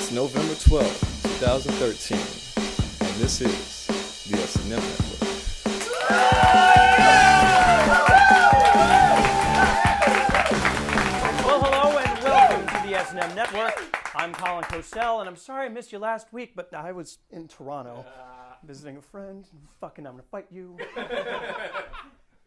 It's November 12th, 2013, and this is the SNM Network. Well, hello and welcome to the SNM Network. I'm Colin Cosell, and I'm sorry I missed you last week, but I was in Toronto visiting a friend. Fucking, I'm gonna fight you.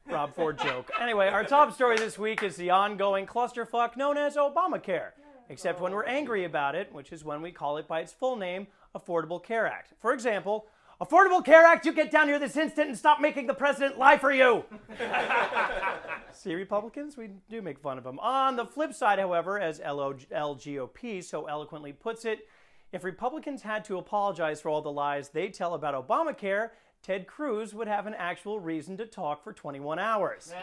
Rob Ford joke. Anyway, our top story this week is the ongoing clusterfuck known as Obamacare. Except when we're angry about it, which is when we call it by its full name, Affordable Care Act. For example, Affordable Care Act, you get down here this instant and stop making the president lie for you. See, Republicans, we do make fun of them. On the flip side, however, as LGOP so eloquently puts it, if Republicans had to apologize for all the lies they tell about Obamacare, Ted Cruz would have an actual reason to talk for 21 hours.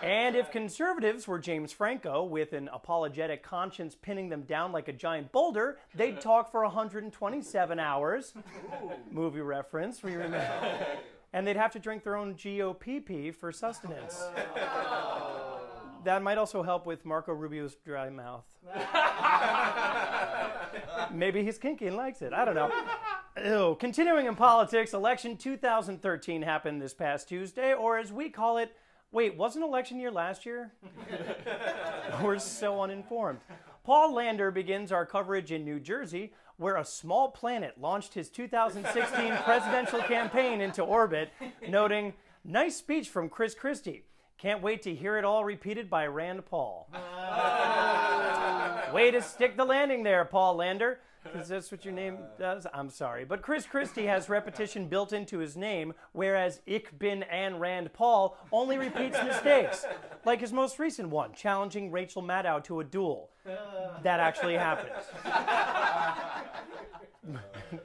And if conservatives were James Franco, with an apologetic conscience pinning them down like a giant boulder, they'd talk for 127 hours. Movie reference, we remember. And they'd have to drink their own GOP for sustenance. That might also help with Marco Rubio's dry mouth. Maybe he's kinky and likes it. I don't know. Ew. Continuing in politics, election 2013 happened this past Tuesday, or as we call it, wait, wasn't election year last year? We're so uninformed. Paul Lander begins our coverage in New Jersey, where a small planet launched his 2016 presidential campaign into orbit, noting, "Nice speech from Chris Christie. Can't wait to hear it all repeated by Rand Paul." Way to stick the landing there, Paul Lander. Is this what your name does? I'm sorry. But Chris Christie has repetition built into his name, whereas Ich bin and Rand Paul only repeats mistakes. Like his most recent one, challenging Rachel Maddow to a duel. That actually happened.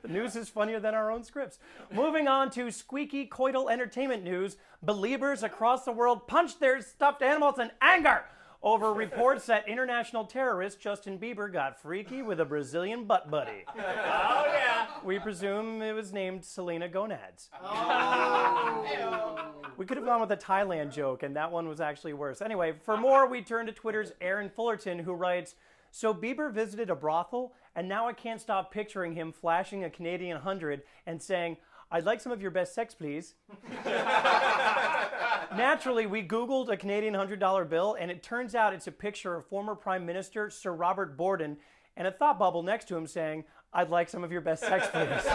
The news is funnier than our own scripts. Moving on to squeaky coital entertainment news, believers across the world punched their stuffed animals in anger over reports that international terrorist Justin Bieber got freaky with a Brazilian butt buddy. Oh, yeah. We presume it was named Selena Gonads. Oh. We could have gone with a Thailand joke, and that one was actually worse. Anyway, for more, we turn to Twitter's Aaron Fullerton, who writes, "So Bieber visited a brothel, and now I can't stop picturing him flashing a Canadian 100 and saying, 'I'd like some of your best sex, please.'" Naturally, we Googled a Canadian $100 bill, and it turns out it's a picture of former Prime Minister Sir Robert Borden and a thought bubble next to him saying, "I'd like some of your best sex, please."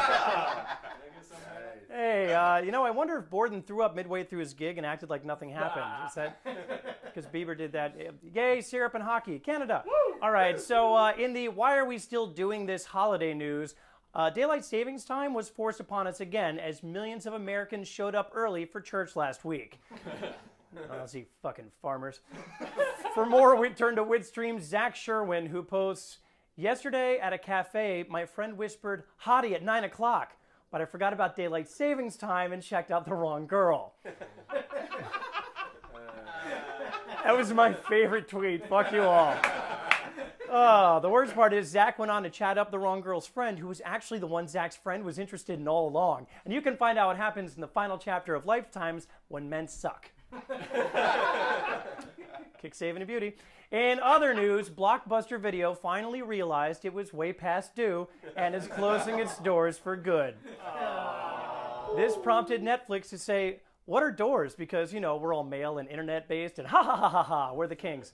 Hey, I wonder if Borden threw up midway through his gig and acted like nothing happened. Is that because Bieber did that? Yay, syrup and hockey, Canada. Woo! All right, so in the why are we still doing this holiday news, daylight savings time was forced upon us again as millions of Americans showed up early for church last week. See, fucking farmers. For more, we turn to Witstream's Zach Sherwin, who posts, "Yesterday at a cafe, my friend whispered, 'Hottie' at 9 o'clock, but I forgot about daylight savings time and checked out the wrong girl." That was my favorite tweet. Fuck you all. The worst part is Zach went on to chat up the wrong girl's friend, who was actually the one Zach's friend was interested in all along. And you can find out what happens in the final chapter of Lifetimes when men suck. Kick saving a beauty. In other news, Blockbuster Video finally realized it was way past due and is closing its doors for good. This prompted Netflix to say, "What are doors?" Because, we're all male and internet-based, and ha ha ha ha ha, we're the kings.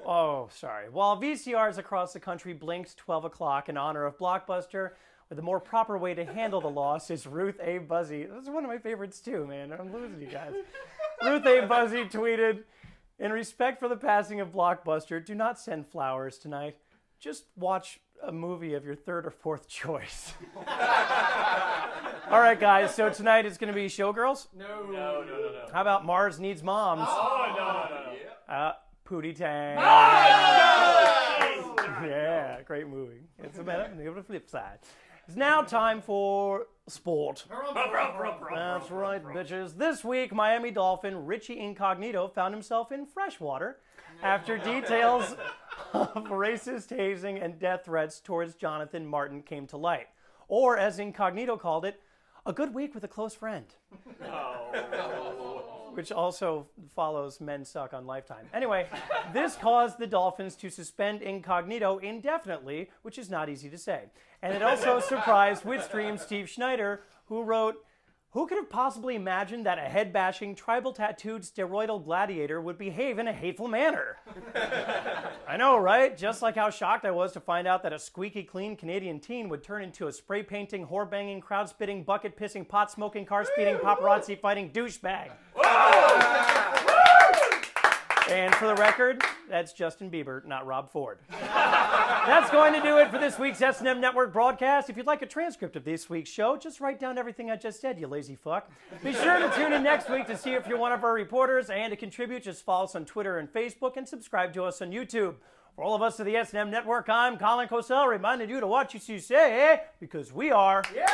Oh, sorry. While VCRs across the country blinked 12 o'clock in honor of Blockbuster, with a more proper way to handle the loss is Ruth A. Buzzy. This is one of my favorites too, man. I'm losing you guys. Ruth A. Buzzy tweeted, "In respect for the passing of Blockbuster, do not send flowers tonight. Just watch a movie of your third or fourth choice." All right, guys, so tonight it's going to be Showgirls? No. How about Mars Needs Moms? Oh, no. Pootie Tang. Yeah, great movie. It's a better on the flip side. It's now time for sport. That's right, bitches. This week, Miami Dolphin Richie Incognito found himself in freshwater after details of racist hazing and death threats towards Jonathan Martin came to light. Or, as Incognito called it, a good week with a close friend. which also follows Men Suck on Lifetime. Anyway, this caused the Dolphins to suspend Incognito indefinitely, which is not easy to say. And it also surprised Witstream's Steve Schneider, who wrote, "Who could have possibly imagined that a head-bashing, tribal-tattooed, steroidal gladiator would behave in a hateful manner?" I know, right? Just like how shocked I was to find out that a squeaky-clean Canadian teen would turn into a spray-painting, whore-banging, crowd-spitting, bucket-pissing, pot-smoking, car-speeding, paparazzi-fighting douchebag. And for the record, that's Justin Bieber, not Rob Ford. That's going to do it for this week's SNM Network broadcast. If you'd like a transcript of this week's show, just write down everything I just said, you lazy fuck. Be sure to tune in next week to see if you're one of our reporters, and to contribute, just follow us on Twitter and Facebook, and subscribe to us on YouTube. For all of us at the SNM Network, I'm Colin Cosell, reminding you to watch what you say, because we are... Yeah!